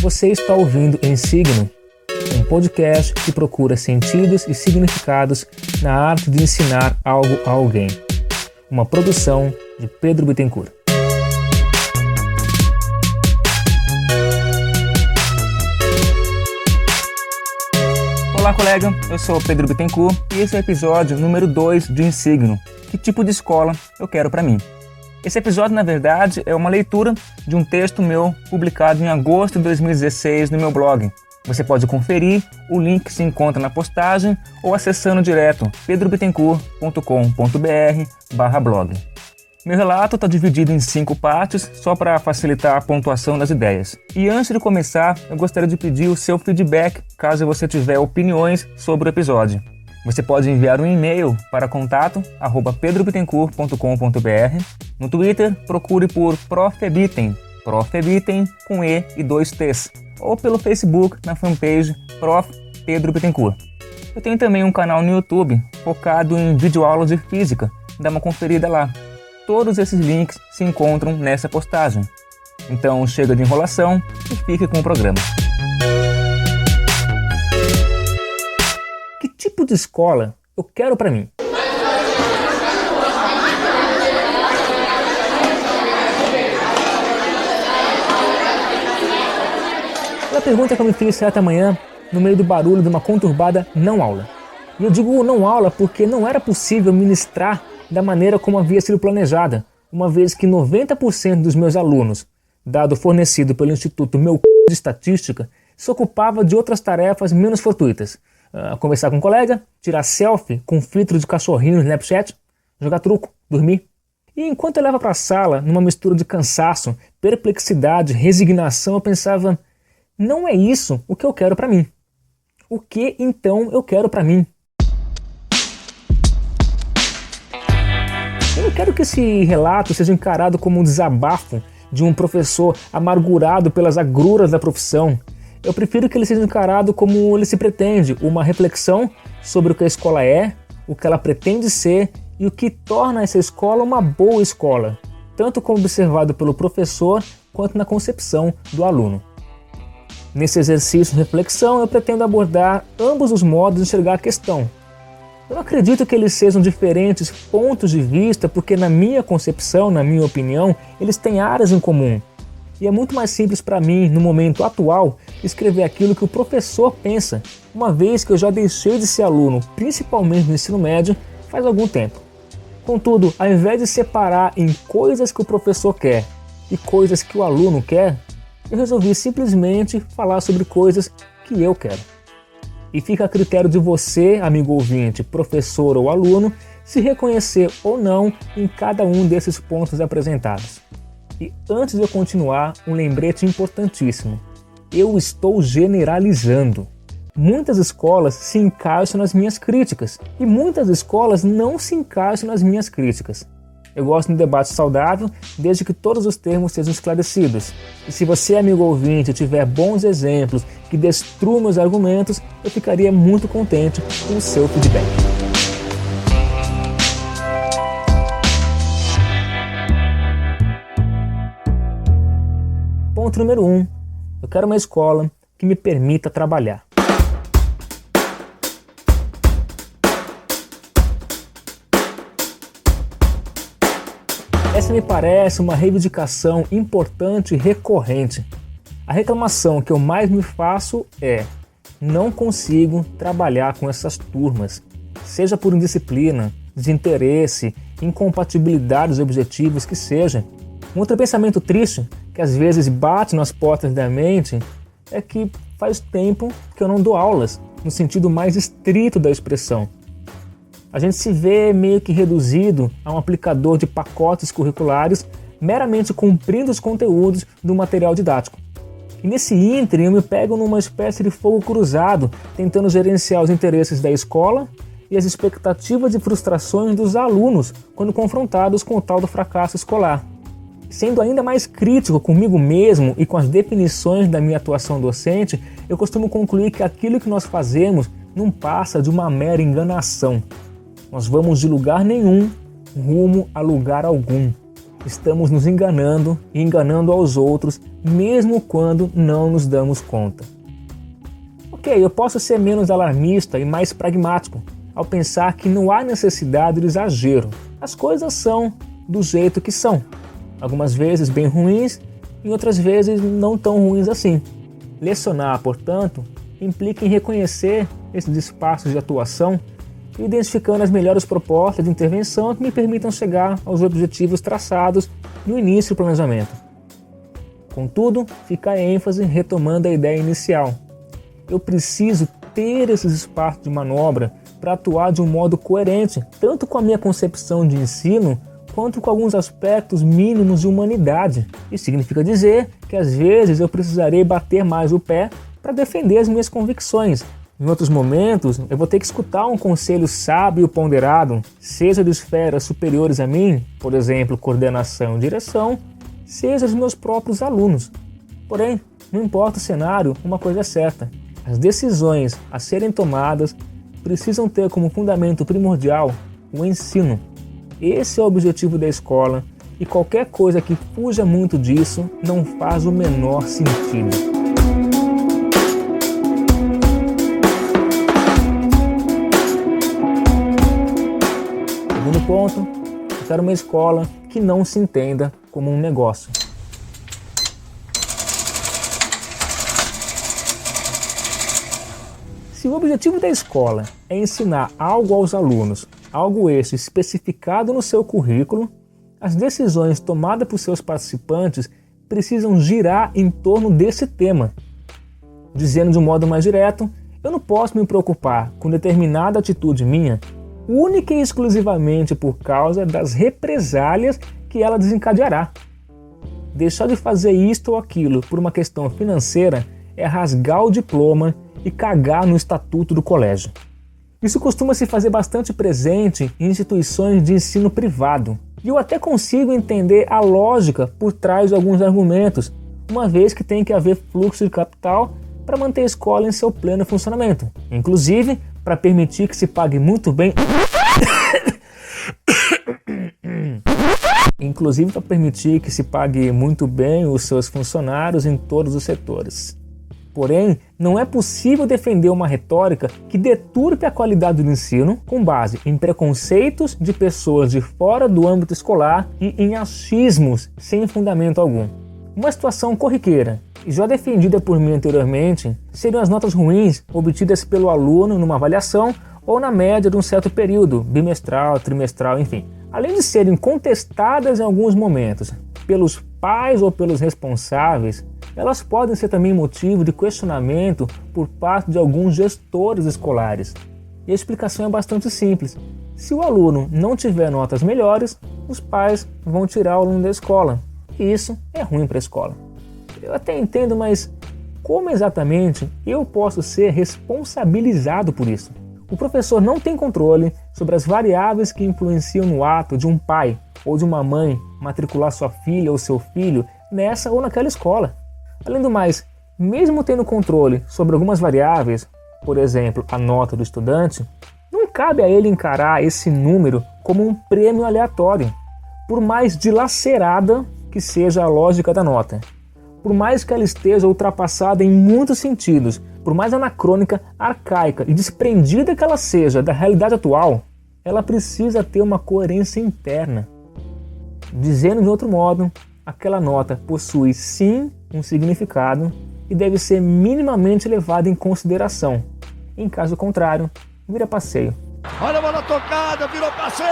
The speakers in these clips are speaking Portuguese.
Você está ouvindo Em Signo, um podcast que procura sentidos e significados na arte de ensinar algo a alguém. Uma produção de Pedro Bittencourt. Olá, colega, eu sou Pedro Bittencourt e esse é o episódio número 2 de Em Signo. Que tipo de escola eu quero para mim? Esse episódio, na verdade, é uma leitura de um texto meu publicado em agosto de 2016 no meu blog. Você pode conferir, o link se encontra na postagem ou acessando direto pedrobittencourt.com.br/blog. Meu relato está dividido em 5 partes, só para facilitar a pontuação das ideias. E antes de começar, eu gostaria de pedir o seu feedback, caso você tiver opiniões sobre o episódio. Você pode enviar um e-mail para contato@pedrobittencourt.com.br. No Twitter, procure por Prof.Bitten, Prof.Bitten com E e 2 T's. Ou pelo Facebook, na fanpage Prof. Pedro Bittencourt. Eu tenho também um canal no YouTube, focado em videoaulas de física. Dá uma conferida lá. Todos esses links se encontram nessa postagem. Então chega de enrolação e fique com o programa. Que tipo de escola eu quero para mim? A pergunta que eu me fiz certa manhã no meio do barulho de uma conturbada não aula. E eu digo não aula porque não era possível ministrar da maneira como havia sido planejada, uma vez que 90% dos meus alunos, dado fornecido pelo Instituto Meu de Estatística, se ocupava de outras tarefas menos fortuitas. Conversar com um colega, tirar selfie com filtro de cachorrinho no Snapchat, jogar truco, dormir. E enquanto eu levava para a sala, numa mistura de cansaço, perplexidade, resignação, eu pensava, não é isso o que eu quero para mim. O que então eu quero para mim? Eu não quero que esse relato seja encarado como um desabafo de um professor amargurado pelas agruras da profissão. Eu prefiro que ele seja encarado como ele se pretende, uma reflexão sobre o que a escola é, o que ela pretende ser e o que torna essa escola uma boa escola, tanto como observado pelo professor quanto na concepção do aluno. Nesse exercício de reflexão, eu pretendo abordar ambos os modos de enxergar a questão. Eu não acredito que eles sejam diferentes pontos de vista, porque na minha concepção, na minha opinião, eles têm áreas em comum. E é muito mais simples para mim, no momento atual, escrever aquilo que o professor pensa, uma vez que eu já deixei de ser aluno, principalmente no ensino médio, faz algum tempo. Contudo, ao invés de separar em coisas que o professor quer e coisas que o aluno quer, eu resolvi simplesmente falar sobre coisas que eu quero. E fica a critério de você, amigo ouvinte, professor ou aluno, se reconhecer ou não em cada um desses pontos apresentados. E antes de eu continuar, um lembrete importantíssimo. Eu estou generalizando. Muitas escolas se encaixam nas minhas críticas e muitas escolas não se encaixam nas minhas críticas. Eu gosto de um debate saudável, desde que todos os termos sejam esclarecidos. E se você, amigo ouvinte, tiver bons exemplos que destruam meus argumentos, eu ficaria muito contente com o seu feedback. Ponto número 1. Eu quero uma escola que me permita trabalhar. Essa me parece uma reivindicação importante e recorrente. A reclamação que eu mais me faço é: não consigo trabalhar com essas turmas, seja por indisciplina, desinteresse, incompatibilidades objetivos que seja. Um outro pensamento triste, que às vezes bate nas portas da mente, é que faz tempo que eu não dou aulas, no sentido mais estrito da expressão. A gente se vê meio que reduzido a um aplicador de pacotes curriculares, meramente cumprindo os conteúdos do material didático. E nesse ínterim eu me pego numa espécie de fogo cruzado, tentando gerenciar os interesses da escola e as expectativas e frustrações dos alunos quando confrontados com o tal do fracasso escolar. Sendo ainda mais crítico comigo mesmo e com as definições da minha atuação docente, eu costumo concluir que aquilo que nós fazemos não passa de uma mera enganação. Nós vamos de lugar nenhum rumo a lugar algum. estamos nos enganando e enganando aos outros, mesmo quando não nos damos conta. Ok, eu posso ser menos alarmista e mais pragmático ao pensar que não há necessidade de exagero. As coisas são do jeito que são. Algumas vezes bem ruins e outras vezes não tão ruins assim. Lecionar, portanto, implica em reconhecer esses espaços de atuação e identificando as melhores propostas de intervenção que me permitam chegar aos objetivos traçados no início do planejamento. Contudo, fica a ênfase retomando a ideia inicial. Eu preciso ter esses espaços de manobra para atuar de um modo coerente, tanto com a minha concepção de ensino, quanto com alguns aspectos mínimos de humanidade. Isso significa dizer que às vezes eu precisarei bater mais o pé para defender as minhas convicções. Em outros momentos, eu vou ter que escutar um conselho sábio e ponderado, seja de esferas superiores a mim, por exemplo, coordenação e direção, seja dos meus próprios alunos. Porém, não importa o cenário, uma coisa é certa: as decisões a serem tomadas precisam ter como fundamento primordial o ensino. Esse é o objetivo da escola e qualquer coisa que fuja muito disso não faz o menor sentido. Segundo ponto, eu quero uma escola que não se entenda como um negócio. Se o objetivo da escola é ensinar algo aos alunos, algo este especificado no seu currículo, as decisões tomadas por seus participantes precisam girar em torno desse tema. Dizendo de um modo mais direto, eu não posso me preocupar com determinada atitude minha, única e exclusivamente por causa das represálias que ela desencadeará. Deixar de fazer isto ou aquilo por uma questão financeira é rasgar o diploma e cagar no estatuto do colégio. Isso costuma se fazer bastante presente em instituições de ensino privado. E eu até consigo entender a lógica por trás de alguns argumentos, uma vez que tem que haver fluxo de capital para manter a escola em seu pleno funcionamento. Inclusive, para permitir que se pague muito bem... Inclusive para permitir que se pague muito bem os seus funcionários em todos os setores. Porém, não é possível defender uma retórica que deturpe a qualidade do ensino com base em preconceitos de pessoas de fora do âmbito escolar e em achismos sem fundamento algum. Uma situação corriqueira, e já defendida por mim anteriormente, seriam as notas ruins obtidas pelo aluno numa avaliação ou na média de um certo período, bimestral, trimestral, enfim. Além de serem contestadas em alguns momentos pelos pais ou pelos responsáveis, elas podem ser também motivo de questionamento por parte de alguns gestores escolares. E a explicação é bastante simples. Se o aluno não tiver notas melhores, os pais vão tirar o aluno da escola. E isso é ruim para a escola. Eu até entendo, mas como exatamente eu posso ser responsabilizado por isso? O professor não tem controle sobre as variáveis que influenciam no ato de um pai ou de uma mãe matricular sua filha ou seu filho nessa ou naquela escola. Além do mais, mesmo tendo controle sobre algumas variáveis, por exemplo, a nota do estudante, não cabe a ele encarar esse número como um prêmio aleatório, por mais dilacerada que seja a lógica da nota. Por mais que ela esteja ultrapassada em muitos sentidos, por mais anacrônica, arcaica e desprendida que ela seja da realidade atual, ela precisa ter uma coerência interna. Dizendo de outro modo, aquela nota possui sim um significado e deve ser minimamente levada em consideração. Em caso contrário, vira passeio. Olha a bola tocada, virou passeio!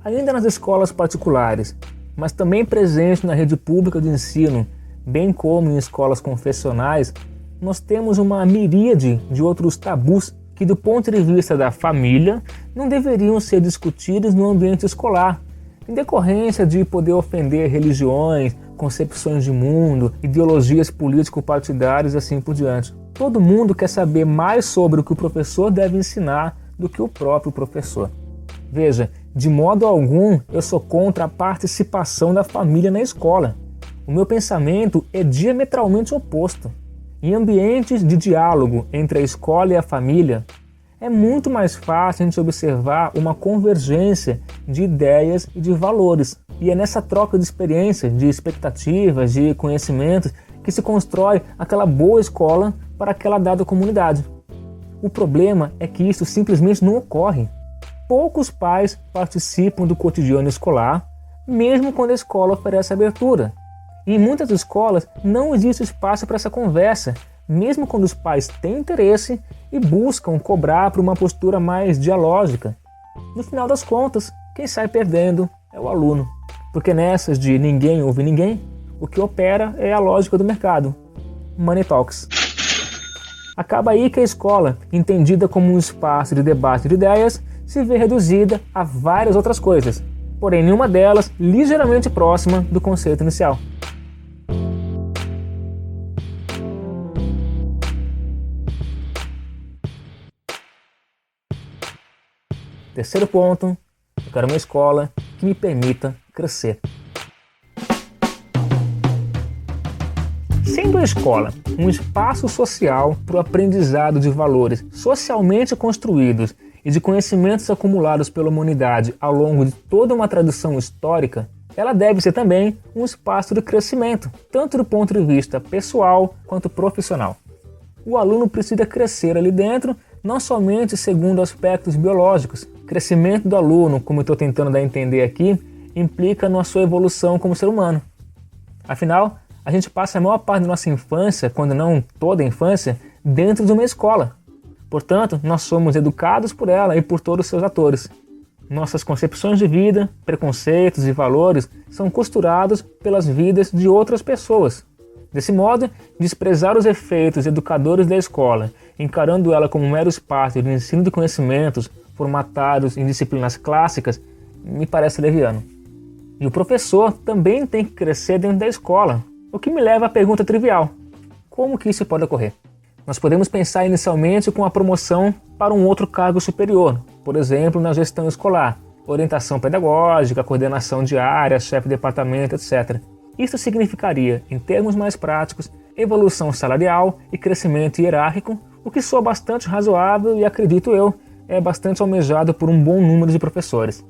Ainda nas escolas particulares, mas também presente na rede pública de ensino, bem como em escolas confessionais, nós temos uma miríade de outros tabus que, do ponto de vista da família, não deveriam ser discutidos no ambiente escolar, em decorrência de poder ofender religiões, concepções de mundo, ideologias político-partidárias e assim por diante. Todo mundo quer saber mais sobre o que o professor deve ensinar do que o próprio professor. Veja, de modo algum eu sou contra a participação da família na escola. O meu pensamento é diametralmente oposto. Em ambientes de diálogo entre a escola e a família, é muito mais fácil a gente observar uma convergência de ideias e de valores. E é nessa troca de experiências, de expectativas, de conhecimentos que se constrói aquela boa escola para aquela dada comunidade. O problema é que isso simplesmente não ocorre. Poucos pais participam do cotidiano escolar, mesmo quando a escola oferece abertura. E em muitas escolas não existe espaço para essa conversa, mesmo quando os pais têm interesse e buscam cobrar por uma postura mais dialógica. No final das contas, quem sai perdendo é o aluno, porque nessas de ninguém ouve ninguém, o que opera é a lógica do mercado. Money Talks. Acaba aí que a escola, entendida como um espaço de debate de ideias, se vê reduzida a várias outras coisas, porém nenhuma delas ligeiramente próxima do conceito inicial. Terceiro ponto, eu quero uma escola que me permita crescer. Sendo a escola um espaço social para o aprendizado de valores socialmente construídos e de conhecimentos acumulados pela humanidade ao longo de toda uma tradição histórica, ela deve ser também um espaço de crescimento, tanto do ponto de vista pessoal quanto profissional. O aluno precisa crescer ali dentro, não somente segundo aspectos biológicos. Crescimento do aluno, como eu estou tentando dar a entender aqui, implica na sua evolução como ser humano. Afinal, a gente passa a maior parte da nossa infância, quando não toda a infância, dentro de uma escola. Portanto, nós somos educados por ela e por todos os seus atores. Nossas concepções de vida, preconceitos e valores são costurados pelas vidas de outras pessoas. Desse modo, desprezar os efeitos educadores da escola, encarando ela como um mero espaço de ensino de conhecimentos formatados em disciplinas clássicas, me parece leviano. E o professor também tem que crescer dentro da escola, o que me leva à pergunta trivial: como que isso pode ocorrer? Nós podemos pensar inicialmente com a promoção para um outro cargo superior, por exemplo, na gestão escolar, orientação pedagógica, coordenação de área, chefe de departamento, etc. Isso significaria, em termos mais práticos, evolução salarial e crescimento hierárquico, o que soa bastante razoável e, acredito eu, é bastante almejado por um bom número de professores.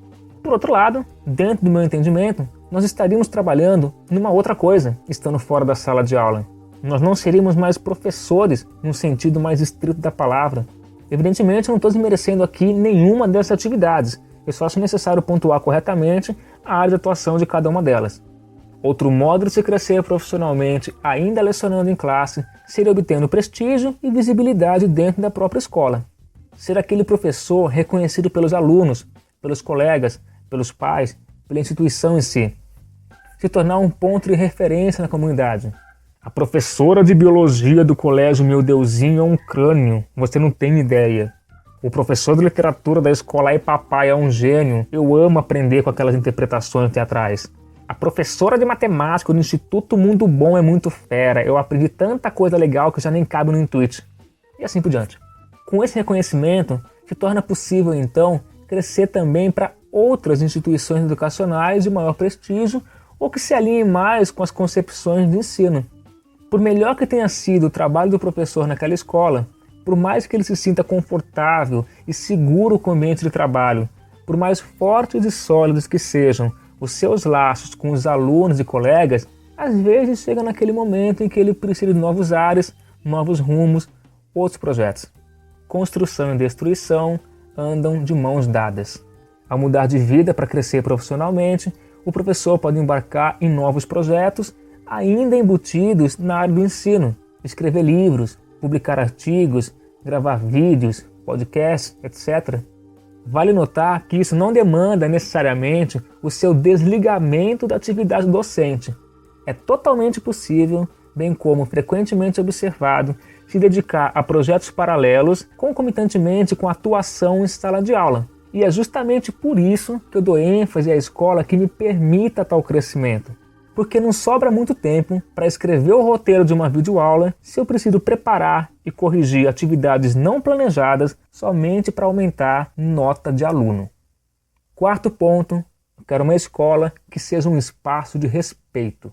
Por outro lado, dentro do meu entendimento, nós estaríamos trabalhando numa outra coisa, estando fora da sala de aula. Nós não seríamos mais professores, no sentido mais estrito da palavra. Evidentemente, eu não estou desmerecendo aqui nenhuma dessas atividades, eu só acho necessário pontuar corretamente a área de atuação de cada uma delas. Outro modo de se crescer profissionalmente, ainda lecionando em classe, seria obtendo prestígio e visibilidade dentro da própria escola. Ser aquele professor reconhecido pelos alunos, pelos colegas, pelos pais, pela instituição em si. Se tornar um ponto de referência na comunidade. A professora de biologia do colégio Meu Deusinho é um crânio, você não tem ideia. O professor de literatura da escola Ai Papai é um gênio, eu amo aprender com aquelas interpretações teatrais. A professora de matemática do Instituto Mundo Bom é muito fera, eu aprendi tanta coisa legal que já nem cabe no Intuit. E assim por diante. Com esse reconhecimento, se torna possível então crescer também para outras instituições educacionais de maior prestígio ou que se alinhem mais com as concepções de ensino. Por melhor que tenha sido o trabalho do professor naquela escola, por mais que ele se sinta confortável e seguro com o ambiente de trabalho, por mais fortes e sólidos que sejam os seus laços com os alunos e colegas, às vezes chega naquele momento em que ele precisa de novos ares, novos rumos, outros projetos. Construção e destruição andam de mãos dadas. Ao mudar de vida para crescer profissionalmente, o professor pode embarcar em novos projetos, ainda embutidos na área do ensino, escrever livros, publicar artigos, gravar vídeos, podcasts, etc. Vale notar que isso não demanda necessariamente o seu desligamento da atividade docente. É totalmente possível, bem como frequentemente observado, se dedicar a projetos paralelos concomitantemente com a atuação em sala de aula. E é justamente por isso que eu dou ênfase à escola que me permita tal crescimento. Porque não sobra muito tempo para escrever o roteiro de uma videoaula se eu preciso preparar e corrigir atividades não planejadas somente para aumentar nota de aluno. Quarto ponto, eu quero uma escola que seja um espaço de respeito.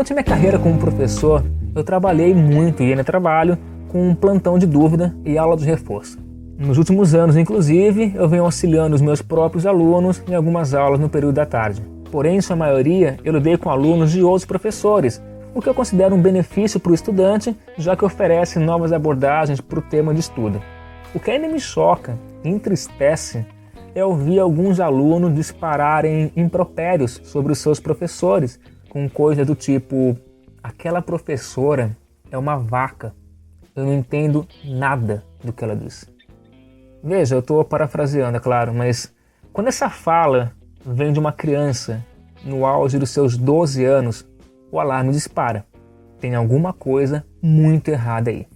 Durante minha carreira como professor, eu trabalhei muito e ainda trabalho com um plantão de dúvida e aula de reforço. Nos últimos anos, inclusive, eu venho auxiliando os meus próprios alunos em algumas aulas no período da tarde. Porém, em sua maioria, eu lidei com alunos de outros professores, o que eu considero um benefício para o estudante, já que oferece novas abordagens para o tema de estudo. O que ainda me choca e entristece é ouvir alguns alunos dispararem impropérios sobre os seus professores, com coisa do tipo: aquela professora é uma vaca, eu não entendo nada do que ela disse. Veja, eu estou parafraseando, é claro, mas quando essa fala vem de uma criança no auge dos seus 12 anos, o alarme dispara. Tem alguma coisa muito errada aí.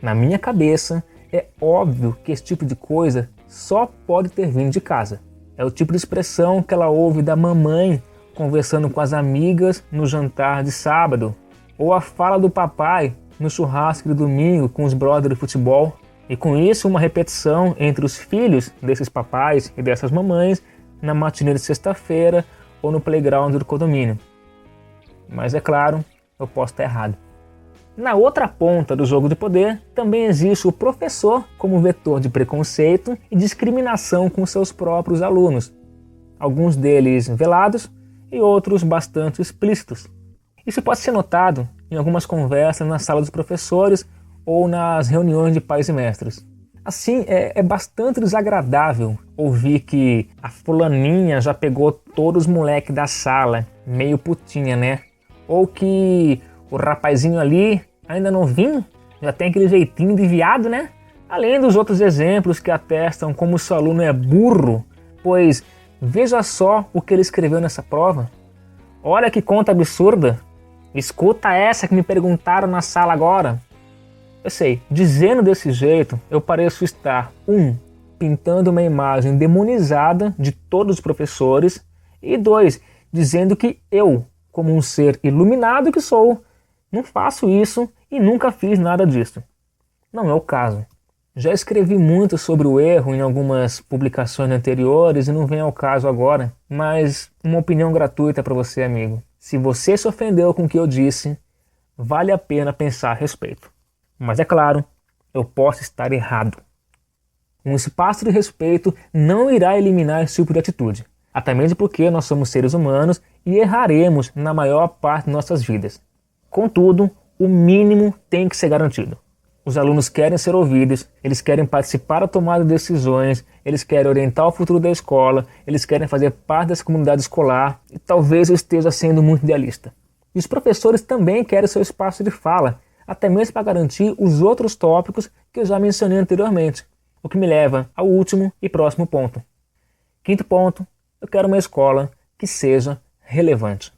Na minha cabeça, é óbvio que esse tipo de coisa só pode ter vindo de casa. É o tipo de expressão que ela ouve da mamãe conversando com as amigas no jantar de sábado, ou a fala do papai no churrasco de domingo com os brothers de futebol, e com isso uma repetição entre os filhos desses papais e dessas mamães na matinê de sexta-feira ou no playground do condomínio. Mas é claro, eu posso estar errado. Na outra ponta do jogo de poder, também existe o professor como vetor de preconceito e discriminação com seus próprios alunos, alguns deles velados e outros bastante explícitos. Isso pode ser notado em algumas conversas na sala dos professores ou nas reuniões de pais e mestres. Assim, é bastante desagradável ouvir que a fulaninha já pegou todos os moleques da sala, meio putinha, né? Ou que o rapazinho ali, ainda novinho, já tem aquele jeitinho de viado, né? Além dos outros exemplos que atestam como o seu aluno é burro, pois veja só o que ele escreveu nessa prova. Olha que conta absurda. Escuta essa que me perguntaram na sala agora. Eu sei, dizendo desse jeito, eu pareço estar, pintando uma imagem demonizada de todos os professores, e 2, dizendo que eu, como um ser iluminado que sou, não faço isso e nunca fiz nada disso. Não é o caso. Já escrevi muito sobre o erro em algumas publicações anteriores e não vem ao caso agora, mas uma opinião gratuita para você, amigo. Se você se ofendeu com o que eu disse, vale a pena pensar a respeito. Mas é claro, eu posso estar errado. Um espaço de respeito não irá eliminar esse tipo de atitude, até mesmo porque nós somos seres humanos e erraremos na maior parte de nossas vidas. Contudo, o mínimo tem que ser garantido. Os alunos querem ser ouvidos, eles querem participar da tomada de decisões, eles querem orientar o futuro da escola, eles querem fazer parte dessa comunidade escolar, e talvez eu esteja sendo muito idealista. E os professores também querem seu espaço de fala, até mesmo para garantir os outros tópicos que eu já mencionei anteriormente, o que me leva ao último e próximo ponto. Quinto ponto, eu quero uma escola que seja relevante.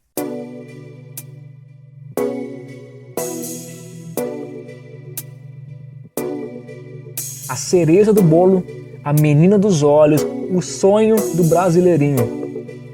A cereja do bolo, a menina dos olhos, o sonho do brasileirinho.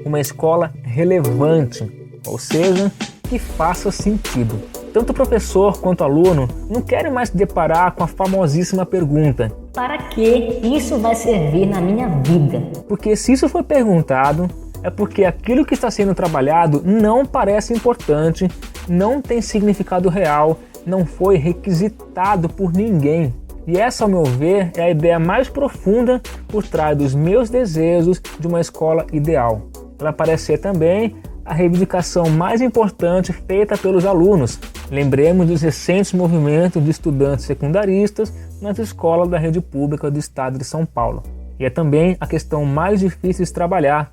Uma escola relevante, ou seja, que faça sentido. Tanto o professor quanto o aluno não querem mais se deparar com a famosíssima pergunta: para que isso vai servir na minha vida? Porque se isso foi perguntado, é porque aquilo que está sendo trabalhado não parece importante, não tem significado real, não foi requisitado por ninguém. E essa, ao meu ver, é a ideia mais profunda por trás dos meus desejos de uma escola ideal. Ela parece ser também a reivindicação mais importante feita pelos alunos. Lembremos dos recentes movimentos de estudantes secundaristas nas escolas da rede pública do estado de São Paulo. E é também a questão mais difícil de trabalhar,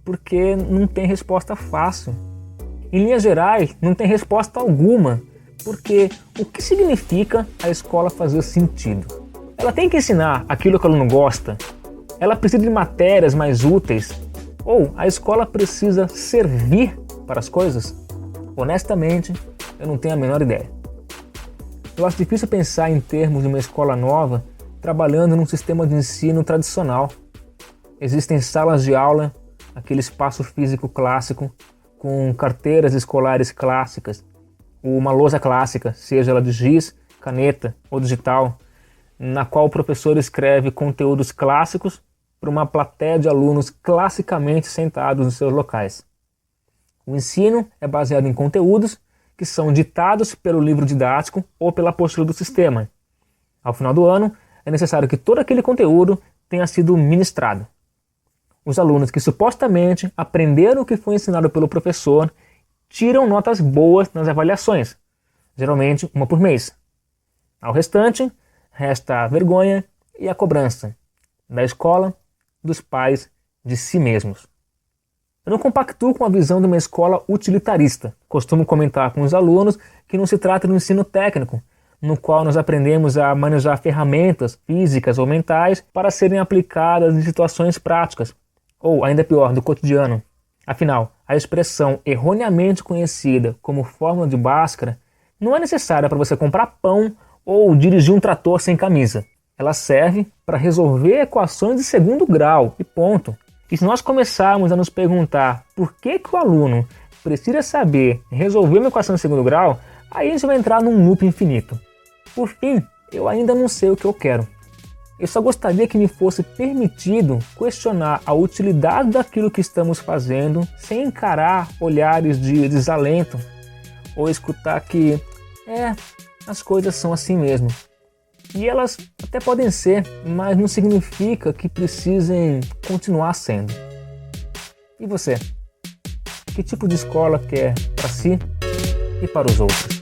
porque não tem resposta fácil. Em linhas gerais, não tem resposta alguma, porque o que significa a escola fazer sentido? Ela tem que ensinar aquilo que o aluno gosta? Ela precisa de matérias mais úteis? Ou a escola precisa servir para as coisas? Honestamente, eu não tenho a menor ideia. Eu acho difícil pensar em termos de uma escola nova trabalhando num sistema de ensino tradicional. Existem salas de aula, aquele espaço físico clássico, com carteiras escolares clássicas, uma lousa clássica, seja ela de giz, caneta ou digital, na qual o professor escreve conteúdos clássicos para uma plateia de alunos classicamente sentados nos seus locais. O ensino é baseado em conteúdos que são ditados pelo livro didático ou pela apostila do sistema. Ao final do ano, é necessário que todo aquele conteúdo tenha sido ministrado. Os alunos que supostamente aprenderam o que foi ensinado pelo professor tiram notas boas nas avaliações, geralmente uma por mês. Ao restante, resta a vergonha e a cobrança da escola, dos pais, de si mesmos. Eu não compactuo com a visão de uma escola utilitarista. Costumo comentar com os alunos que não se trata de um ensino técnico, no qual nós aprendemos a manejar ferramentas físicas ou mentais para serem aplicadas em situações práticas, ou ainda pior, do cotidiano. Afinal, a expressão erroneamente conhecida como fórmula de Bhaskara não é necessária para você comprar pão ou dirigir um trator sem camisa. Ela serve para resolver equações de segundo grau e ponto. E se nós começarmos a nos perguntar por que o aluno precisa saber resolver uma equação de segundo grau, aí a gente vai entrar num loop infinito. Por fim, eu ainda não sei o que eu quero. Eu só gostaria que me fosse permitido questionar a utilidade daquilo que estamos fazendo sem encarar olhares de desalento ou escutar que, as coisas são assim mesmo. E elas até podem ser, mas não significa que precisem continuar sendo. E você? Que tipo de escola quer para si e para os outros?